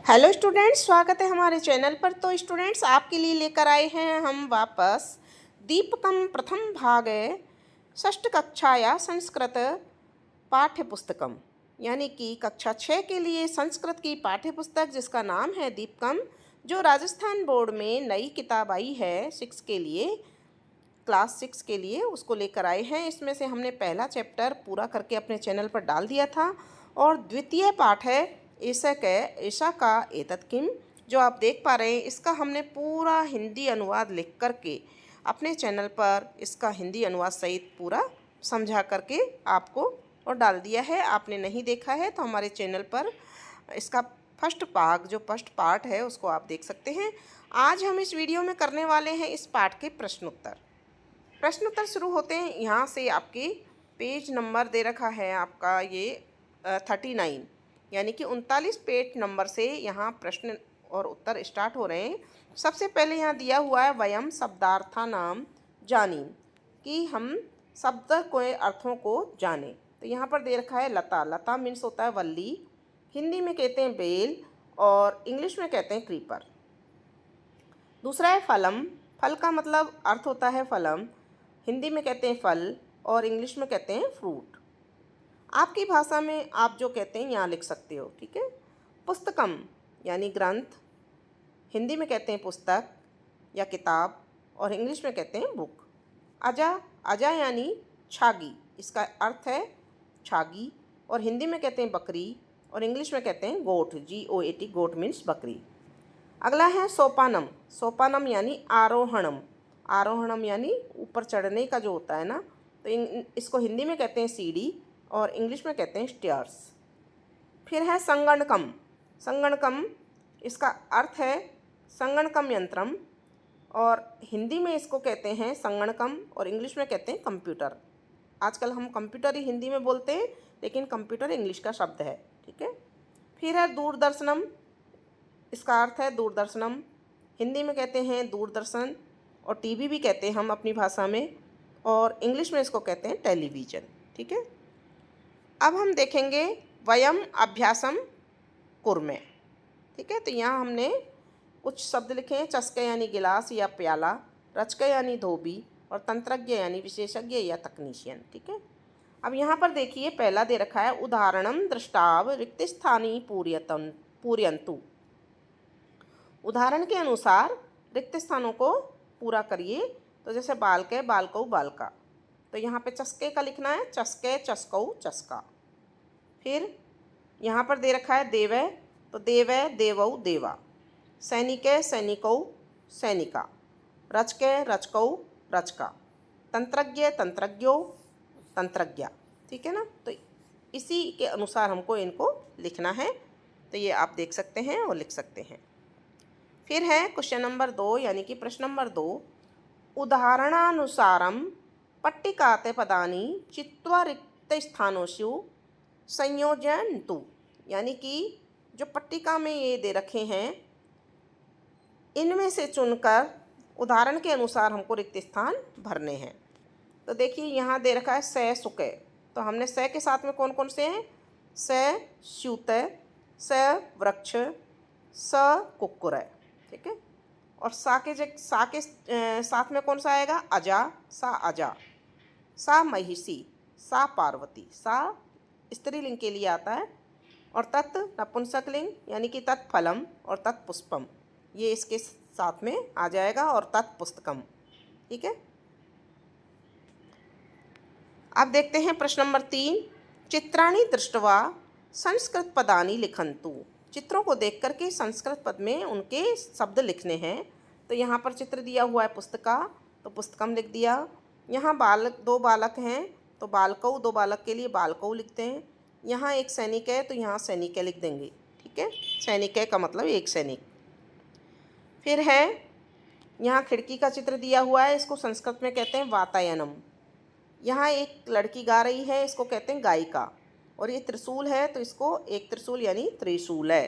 Hello students, स्वागत है हमारे चैनल पर। तो स्टूडेंट्स, आपके लिए लेकर आए हैं हम वापस दीपकम प्रथम भाग षष्ठ कक्षाया संस्कृत पाठ्य पुस्तकम, यानी कि कक्षा 6 के लिए संस्कृत की पाठ्य पुस्तक जिसका नाम है दीपकम, जो राजस्थान बोर्ड में नई किताब आई है 6 के लिए, क्लास 6 के लिए, उसको लेकर आए हैं। इसमें से हमने पहला चैप्टर पूरा करके अपने चैनल पर डाल दिया था और द्वितीय पाठ है ऐसा का एतत् किम, जो आप देख पा रहे हैं। इसका हमने पूरा हिंदी अनुवाद लिख करके अपने चैनल पर इसका हिंदी अनुवाद सहित पूरा समझा करके आपको और डाल दिया है। आपने नहीं देखा है तो हमारे चैनल पर इसका फर्स्ट भाग, जो फर्स्ट पार्ट है, उसको आप देख सकते हैं। आज हम इस वीडियो में करने वाले हैं इस पाठ के प्रश्नोत्तर शुरू होते हैं। यहाँ से आपके पेज नंबर दे रखा है आपका ये 39, यानी कि 39 पेज नंबर से यहाँ प्रश्न और उत्तर स्टार्ट हो रहे हैं। सबसे पहले यहाँ दिया हुआ है वयम शब्दार्था नाम जानी, कि हम शब्द के अर्थों को जाने। तो यहाँ पर दे रखा है लता। लता मीन्स होता है वल्ली, हिंदी में कहते हैं बेल और इंग्लिश में कहते हैं क्रीपर। दूसरा है फलम। फल का मतलब अर्थ होता है फलम, हिंदी में कहते हैं फल और इंग्लिश में कहते हैं फ्रूट। आपकी भाषा में आप जो कहते हैं यहाँ लिख सकते हो, ठीक है। पुस्तकम यानी ग्रंथ, हिंदी में कहते हैं पुस्तक या किताब और इंग्लिश में कहते हैं बुक। अजा, अजा यानी छागी, इसका अर्थ है छागी और हिंदी में कहते हैं बकरी और इंग्लिश में कहते हैं गोट, GOAT, गोट मीन्स बकरी। अगला है सोपानम। सोपानम यानी आरोहणम। आरोहणम यानी ऊपर चढ़ने का जो होता है ना, तो इसको हिंदी में कहते हैं सीढ़ी और इंग्लिश में कहते हैं स्टेयर्स। फिर है संगणकम। संगणकम, इसका अर्थ है संगणकम यंत्रम और हिंदी में इसको कहते हैं संगणकम और इंग्लिश में कहते हैं कंप्यूटर। आजकल हम कंप्यूटर ही हिंदी में बोलते हैं, लेकिन कंप्यूटर इंग्लिश का शब्द है, ठीक है। फिर है दूरदर्शनम। इसका अर्थ है दूरदर्शनम, हिंदी में कहते हैं दूरदर्शन और टीवी भी कहते हैं हम अपनी भाषा में, और इंग्लिश में इसको कहते हैं टेलीविज़न, ठीक है। अब हम देखेंगे वयम अभ्यासम कुर्मे, ठीक है। तो यहाँ हमने कुछ शब्द लिखे हैं। चस्के यानी गिलास या प्याला, रचके यानी धोबी और तंत्रज्ञ यानी विशेषज्ञ या तकनीशियन, ठीक है। अब यहाँ पर देखिए पहला दे रखा है उदाहरणम दृष्टाव रिक्तस्थानी पूर्यंतु। उदाहरण के अनुसार रिक्त स्थानों को पूरा करिए। तो जैसे बालक है, बालकऊ, बालका। तो यहाँ पे चस्के का लिखना है चस्के, चस्कऊ, चस्का। फिर यहाँ पर दे रखा है देव, तो देव, देवऊ, देवा। सैनिक, सैनिकऊ, सैनिका। रचके, रचकऊ, रचका। तंत्रज्ञ, तंत्रज्ञो, तंत्रज्ञा, ठीक है ना। तो इसी के अनुसार हमको इनको लिखना है। तो ये आप देख सकते हैं और लिख सकते हैं। फिर है क्वेश्चन नंबर 2, यानी कि प्रश्न नंबर 2, उदाहरणानुसारम पट्टिकाते पदानि चित्वा रिक्तस्थानेषु संयोजयन्तु, यानी कि जो पट्टिका में ये दे रखे हैं इनमें से चुनकर उदाहरण के अनुसार हमको रिक्त स्थान भरने हैं। तो देखिए यहाँ दे रखा है स सुके, तो हमने स के साथ में कौन कौन से हैं? स स्यूत, स वृक्ष, स कुक्कुर, ठीक है। और सा के साथ में कौन सा आएगा? अजा, सा अजा, सा महिषी, सा पार्वती। सा स्त्रीलिंग के लिए आता है और तत् नपुंसकलिंग, यानी कि तत्फलम और तत्पुष्पम, ये इसके साथ में आ जाएगा, और तत्पुस्तकम, ठीक है। अब देखते हैं प्रश्न नंबर 3, चित्राणि दृष्ट्वा संस्कृत पदानि लिखन्तु। चित्रों को देख करके संस्कृत पद में उनके शब्द लिखने हैं। तो यहाँ पर चित्र दिया हुआ है पुस्तका, तो पुस्तकम लिख दिया। यहाँ बालक, 2 बालक हैं, तो बालकऊ, 2 बालक के लिए बालकऊ लिखते हैं। यहाँ एक सैनिक है, तो यहाँ सैनिक लिख देंगे, ठीक है। सैनिक का मतलब एक सैनिक। फिर है यहाँ खिड़की का चित्र दिया हुआ है, इसको संस्कृत में कहते हैं वातायनम। यहाँ एक लड़की गा रही है, इसको कहते हैं गायिका। और ये त्रिशूल है, तो इसको एक त्रिशूल यानी त्रिशूल है।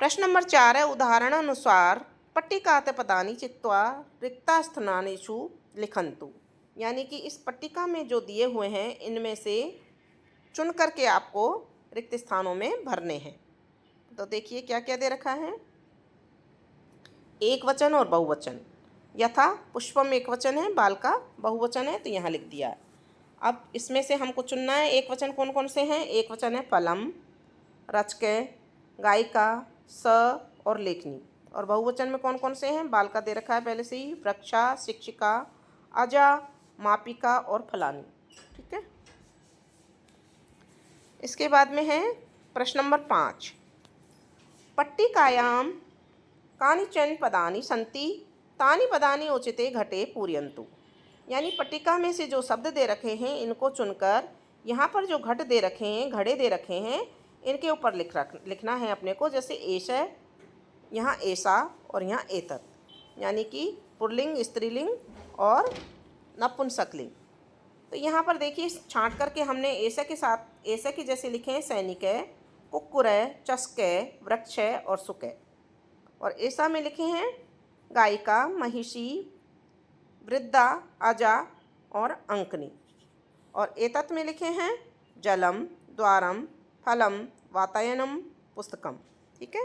प्रश्न नंबर 4 है उदाहरणानुसार पट्टिकाते पदानि चित्वा रिक्तस्थानेषु लिखन्तु, यानी कि इस पट्टिका में जो दिए हुए हैं इनमें से चुन करके आपको रिक्त स्थानों में भरने हैं। तो देखिए क्या क्या दे रखा है, एक वचन और बहुवचन। यथा पुष्पम एक वचन है, बालका बहुवचन है, तो यहाँ लिख दिया। अब इसमें से हमको चुनना है एक वचन कौन कौन से हैं। एक वचन है फलम, रचके, गायिका, स और लेखनी। और बहुवचन में कौन कौन से हैं, बालका दे रखा है पहले से ही, वृक्षा, शिक्षिका, अजा, मापिका और फलानी। ठीक है। इसके बाद में है प्रश्न नंबर 5। पट्टिकायां कानिचन पदानि सन्ति तानि पदानि उचिते घटे पूरयन्तु। यानी पट्टिका में से जो शब्द दे रखे हैं इनको चुनकर यहाँ पर जो घट दे रखे हैं, घड़े दे रखे हैं, इनके ऊपर लिखना है अपने को। जैसे एश है, यहाँ ऐसा और यहाँ एतत, यानी कि पुल्लिंग, स्त्रीलिंग और नपुंसकलिंग। तो यहाँ पर देखिए छांट करके हमने ऐसे के साथ ऐसे के जैसे लिखे हैं सैनिक है, कुक्कुर है, चस्क है, वृक्ष है और सुक है। और ऐसा में लिखे हैं गायिका, महिषी, वृद्धा, अजा और अंकनी। और एतत् में लिखे हैं जलम, द्वारम, फलम, वातायनम, पुस्तकम। ठीक है।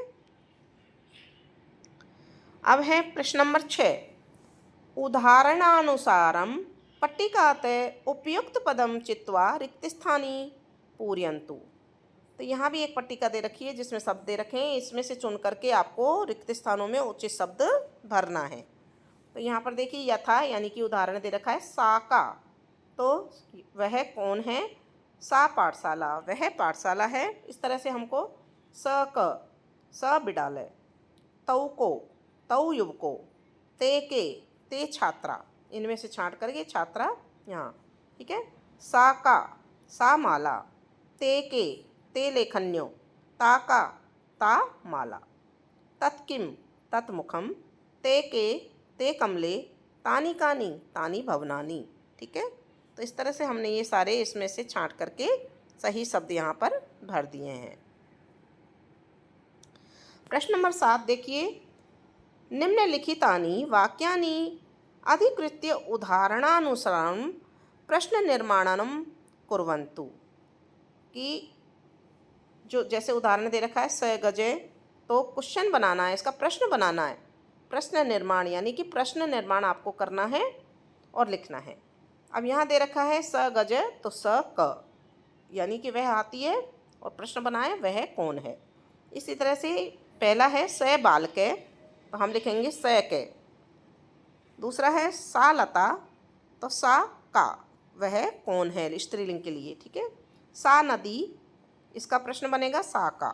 अब है प्रश्न नंबर 6। उदाहरणानुसारम पट्टिकात उपयुक्त पदम चित्वा रिक्तस्थानी पूरयन्तु। तो यहाँ भी एक पट्टिका दे रखी है जिसमें शब्द दे रखे हैं, इसमें से चुन करके आपको रिक्त स्थानों में उचित शब्द भरना है। तो यहाँ पर देखिए यथा यानी कि उदाहरण दे रखा है साका, तो वह कौन है, सा पाठशाला, वह पाठशाला है। इस तरह से हमको स विद्यालय, तौ को, तौ युवको, ते के, ते छात्रा, इनमें से छांट करके छात्रा यहाँ। ठीक है। सा का, सा माला, ते के, ते लेखन्यो, ता का, ता माला, तत्किम, तत्मुखम, ते के, ते कमले, तानी कानी, तानी भवनानी। ठीक है। तो इस तरह से हमने ये सारे इसमें से छांट करके सही शब्द यहाँ पर भर दिए हैं। प्रश्न नंबर 7 देखिए, निम्नलिखितानि वाक्यानि अधिकृत्य उदाहरणानुसारं प्रश्न निर्माणं कुर्वन्तु। कि जो जैसे उदाहरण दे रखा है स गजे, तो क्वेश्चन बनाना है, इसका प्रश्न बनाना है। प्रश्न निर्माण यानी कि प्रश्न निर्माण आपको करना है और लिखना है। अब यहाँ दे रखा है स गज, तो स क यानी कि वह हाथी है, और प्रश्न बनाए वह कौन है। इसी तरह से पहला है स बालके, तो हम लिखेंगे स के। दूसरा है सा लता, तो सा का, वह कौन है, स्त्रीलिंग के लिए। ठीक है। सा नदी, इसका प्रश्न बनेगा सा का।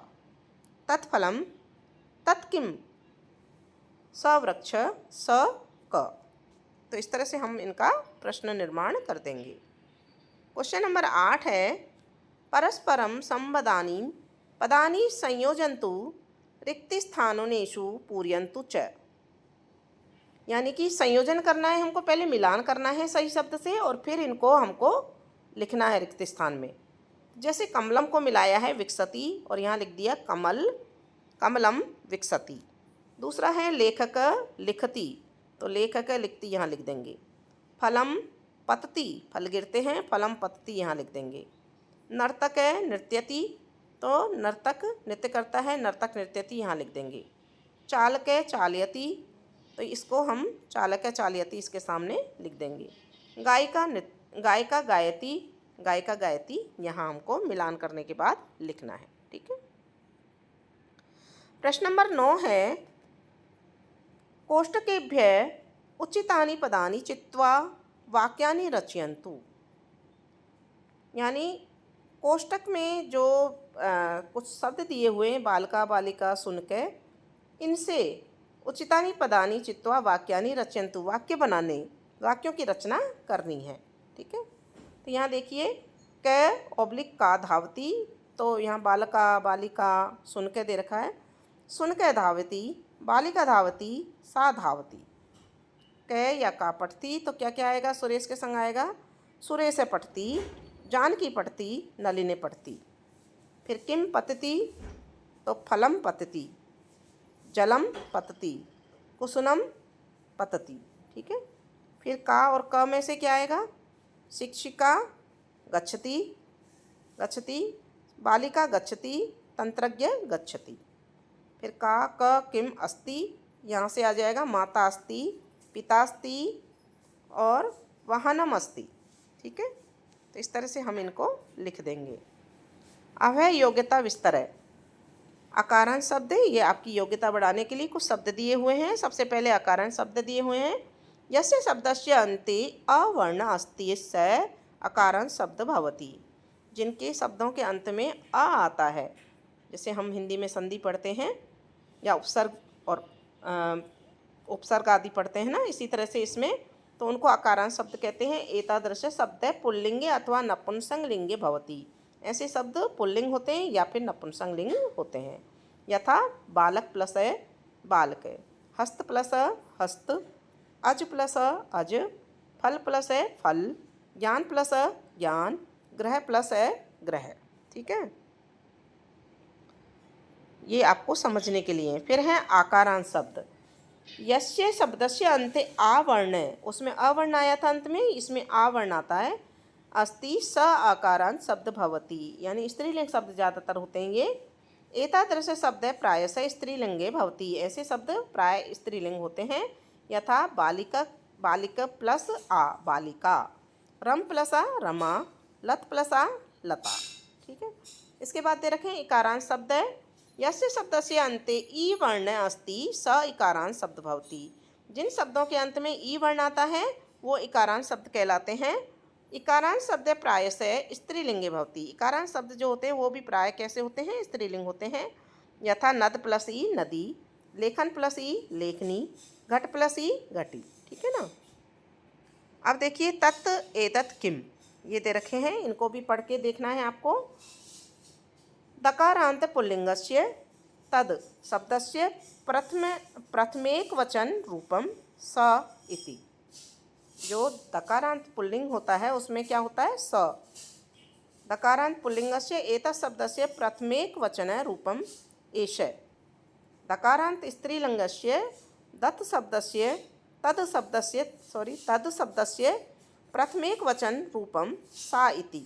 तत्फलम, तत्किम, सवृक्ष, स क। तो इस तरह से हम इनका प्रश्न निर्माण कर देंगे। क्वेश्चन नंबर 8 है, परस्परम संबदानी पदानी संयोजन्तु रिक्तस्थानेषु पूरयन्तु च। यानी कि संयोजन करना है हमको, पहले मिलान करना है सही शब्द से और फिर इनको हमको लिखना है रिक्त स्थान में। जैसे कमलम को मिलाया है विकसति, और यहाँ लिख दिया कमल, कमलम विकसति। दूसरा है लेखक लिखती, तो लेखक लिखती यहाँ लिख देंगे। फलम पतति, फल गिरते हैं, फलम पतति यहाँ लिख देंगे। नर्तक है नृत्यति, तो नर्तक नृत्य करता है, नर्तक नृत्यति यहाँ लिख देंगे। चालक है चालयति, तो इसको हम चालक है चालयति इसके सामने लिख देंगे। गायिका गायिका गायती, गायिका गायती यहाँ हमको मिलान करने के बाद लिखना है। ठीक है। प्रश्न नंबर 9 है, कोष्टकेभ्यः उचितानि पदानि चित्वा वाक्यानि रचयन्तु। यानी कोष्टक में जो कुछ शब्द दिए हुए हैं, बालका, बालिका, सुनके, इनसे उचितानि पदानि चित्वा वाक्यानि रचयन्तु, वाक्य बनाने, वाक्यों की रचना करनी है। ठीक है। तो यहाँ देखिए क/का धावती, तो यहाँ बालका, बालिका, सुनके दे रखा है। सुनके धावती, बालिका धावती, सा धावती। क या का पढ़ती, तो क्या क्या आएगा, सुरेश के संग आएगा। सुरेश पढ़ती, जानकी पढ़ती, नलिनी पढ़ती। फिर किम पतती, तो फलम पतती, जलम पतती, कुसुमम पतती। ठीक है। फिर का और क में से क्या आएगा, शिक्षिका गच्छति, गच्छति, बालिका गच्छति, तंत्रज्ञ गच्छति। फिर का क किम अस्ति, यहाँ से आ जाएगा माता अस्ति, पिता अस्ति और वाहनम अस्ति। ठीक है, तो इस तरह से हम इनको लिख देंगे। अब है योग्यता विस्तरय। अकारांत शब्द, ये आपकी योग्यता बढ़ाने के लिए कुछ शब्द दिए हुए हैं। सबसे पहले अकारांत शब्द दिए हुए हैं। यस्य शब्दस्य अन्ते अवर्ण अस्ति स अकारांत शब्द भवति। जिनके शब्दों के अंत में अ आता है, जैसे हम हिंदी में संधि पढ़ते हैं या उपसर्ग और उपसर्ग आदि पढ़ते हैं ना, इसी तरह से इसमें तो उनको अकारांत शब्द कहते हैं। एतादृश शब्द पुल्लिंगे अथवा नपुंसकलिंगे भवति। ऐसे शब्द पुल्लिंग होते हैं या फिर नपुंसकलिंग होते हैं। यथा बालक प्लस बालक, हस्त प्लस हस्त, अज प्लस अज, फल प्लस फल, ज्ञान प्लस ज्ञान, ग्रह प्लस ग्रह। ठीक है, ये आपको समझने के लिए। फिर है आकारांत शब्द। यस्य शब्दस्य अन्ते आवर्ण, उसमें अवर्ण आया था अंत में, इसमें आवर्ण आता है। अस्ति स आकारांत शब्द भवति, यानी स्त्रीलिंग शब्द ज़्यादातर होते हैं ये। एतादृश शब्द प्रायशः स्त्रीलिंगे भवति, ऐसे शब्द प्राय स्त्रीलिंग होते हैं। यथा बालिका, बालिका प्लस आ बालिका, रम प्लस आ रमा, लत प्लस आ लता। ठीक है, इसके बाद दे रखें इकारांत शब्द है। यस्य शब्दस्य अन्ते ई वर्ण अस्ति स इकारांत शब्द भवति। जिन शब्दों के अंत में ई वर्ण आता है वो इकारांत शब्द कहलाते हैं। इकारांत शब्द प्रायशः स्त्रीलिंगे भवति। इकारांत शब्द जो होते हैं वो भी प्राय कैसे होते हैं, स्त्रीलिंग होते हैं। यथा नद प्लस ई नदी, लेखन प्लस ई लेखनी, घट प्लस ई घटी। ठीक है ना। अब देखिए तत् एतत् किम, ये दे रखे हैं, इनको भी पढ़ के देखना है आपको। दकारांत पुल्लिंगस्य तद शब्दस्य प्रथमेक वचन रूपम स इति। जो दकारांत पुल्लिंग होता है उसमें क्या होता है, स। दकारांत पुल्लिंगस्य एतत् शब्दस्य प्रथमेक वचन रूपम एष। दकारांत स्त्रीलिंगस्य दत् शब्दस्य तद शब्दस्य प्रथमेक वचन रूपम सा इति।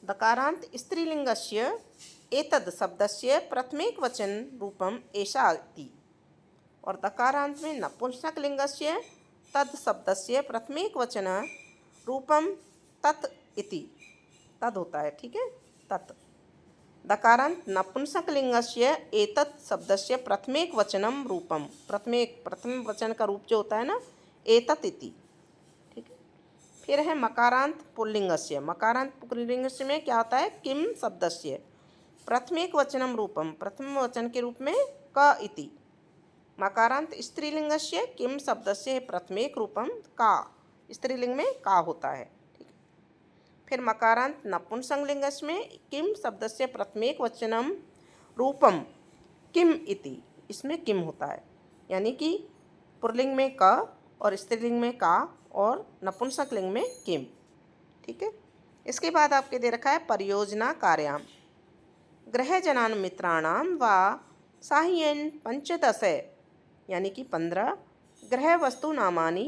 दकारांत स्त्रीलिंगस्य एतद् शब्दस्य प्रथमेक वचन रूपम एषा इति। और दकारांत में नपुंसकलिंगस्य तद् शब्दस्य प्रथमेक वचन रूपम तत् इति, तद होता है। ठीक है, तत्। दकारांत नपुंसकलिंगस्य एतत् शब्दस्य प्रथमेक वचनम रूपम, प्रथम वचन का रूप जो होता है ना, एतत् इति। ठीक है, फिर है मकारांत पुल्लिंगस्य। मकारांत पुल्लिंगस्य में क्या होता है, किम शब्दस्य प्रथमेक वचनम रूपम, प्रथम वचन के रूप में क इति। मकारांत स्त्रीलिंगस्य किम शब्दस्य प्रथमेक रूपम का, स्त्रीलिंग में का होता है। ठीक है, फिर मकारांत नपुंसकलिंगस्य में किम शब्दस्य प्रथमेक वचनम रूपम किम इति, इसमें किम होता है, यानी कि पुल्लिंग में क और स्त्रीलिंग में का और नपुंसकलिंग में किम। ठीक है, इसके बाद आपके दे रखा है परियोजना कार्याम। गृहजनान मित्राणाम वा साह्येन पंचदश, यानी कि 15 गृह वस्तु नामानि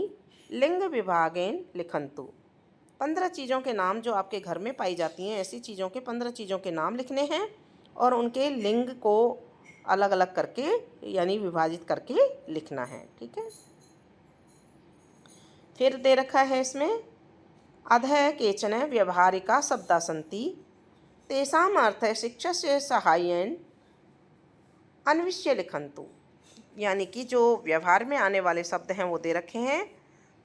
लिंग विभागेन लिखन्तु। 15 चीज़ों के नाम जो आपके घर में पाई जाती हैं, ऐसी चीज़ों के 15 चीज़ों के नाम लिखने हैं और उनके लिंग को अलग अलग करके यानी विभाजित करके लिखना है। ठीक है, फिर दे रखा है इसमें अधः केचन व्यवहारिका शब्दा सन्ति तेषाम् अर्थः शिक्षकस्य साहाय्येन अन्विष्य लिखन्तु। यानी कि जो व्यवहार में आने वाले शब्द हैं वो दे रखे हैं,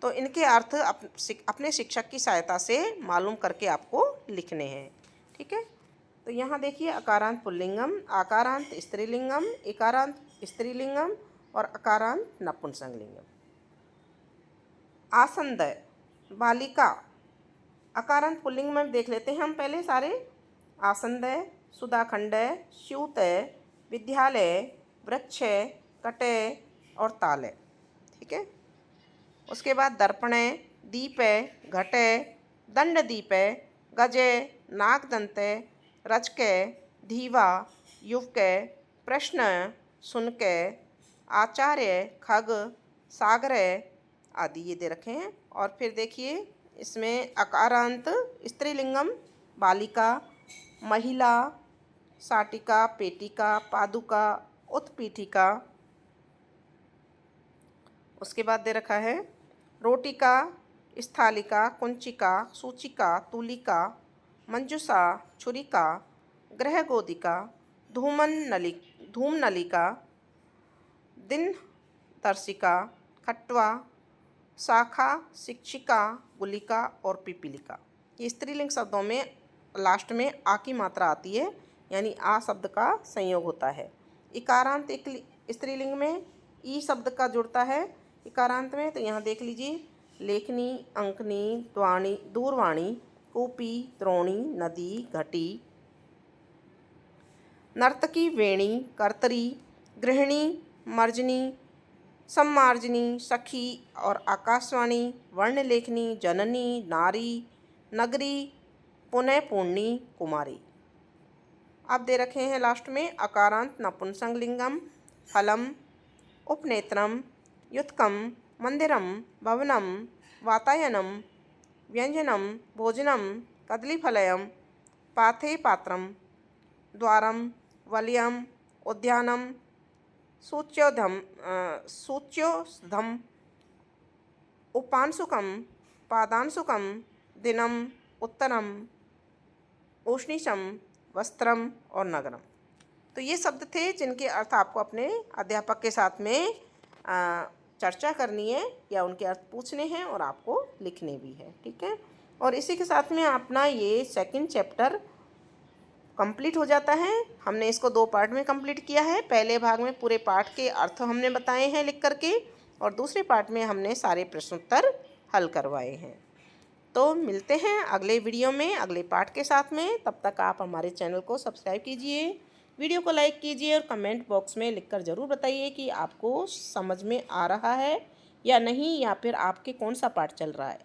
तो इनके अर्थ अपने शिक्षक की सहायता से मालूम करके आपको लिखने हैं। ठीक है, तो यहाँ देखिए अकारांत पुल्लिंगम, आकारांत स्त्रीलिंगम, इकारांत स्त्रीलिंगम और अकारांत नपुंसकलिंगम। आसंदय बालिका, अकारांत पुल्लिंग में देख लेते हैं हम पहले सारे। आसंदय, सुधाखंडय, स्यूतय, विद्यालय, वृक्ष, कटय और तालय। ठीक है, उसके बाद दर्पणय, दीपय, घटय, दंडदीपय, गजय, नागदंतय, रचकय, धीवा, युवकय, प्रश्नय, शुनकय, आचार्य, खग, सागरय आदि ये दे रखे हैं। और फिर देखिए इसमें अकारांत स्त्रीलिंगम बालिका, महिला, साटिका, पेटिका, पादुका, उत्पीठिका। उसके बाद दे रखा है रोटिका, स्थालिका, कुंचिका, सूचिका, तुलिका, मंजुषा, छुरिका, गृहगोदिका, धूमनलिका, दिन दर्शिका, खट्वा, शाखा, शिक्षिका, गुलिका और पिपीलिका। ये स्त्रीलिंग शब्दों में लास्ट में आ की मात्रा आती है, यानी आ शब्द का संयोग होता है। इकारांत एक स्त्रीलिंग में ई शब्द का जुड़ता है इकारांत में, तो यहाँ देख लीजिए लेखनी, अंकनी, दूरवाणी, कूपी, द्रोणी, नदी, घटी, नर्तकी, वेणी, कर्तरी, गृहिणी, मर्जनी, सम्मार्जनी, सखी और आकाशवाणी, वर्णलेखनी, जननी, नारी, नगरी, पुनः पूर्णी, कुमारी। अब दे रखे हैं लास्ट में अकारांत नपुंसकलिंगम, फलम, उपनेत्रम, युत्कम, मंदिरम, भवनम, वातायनम, व्यंजनम, भोजनम, कदलीफलयम, पाथे पात्रम, द्वारम, वलयम, उद्यानम, सूच्योधम, उपांशुकम, पादांशुकम, दिनम, उत्तरम, उष्णीशम, वस्त्रम और नगरम। तो ये शब्द थे जिनके अर्थ आपको अपने अध्यापक के साथ में चर्चा करनी है या उनके अर्थ पूछने हैं और आपको लिखने भी है, ठीक है। और इसी के साथ में अपना ये सेकंड चैप्टर कंप्लीट हो जाता है। हमने इसको 2 पार्ट में कंप्लीट किया है। पहले भाग में पूरे पाठ के अर्थ हमने बताए हैं लिख करके, और दूसरे पार्ट में हमने सारे प्रश्नोत्तर हल करवाए हैं। तो मिलते हैं अगले वीडियो में अगले पार्ट के साथ में। तब तक आप हमारे चैनल को सब्सक्राइब कीजिए, वीडियो को लाइक कीजिए और कमेंट बॉक्स में लिखकर ज़रूर बताइए कि आपको समझ में आ रहा है या नहीं, या फिर आपके कौन सा पार्ट चल रहा है।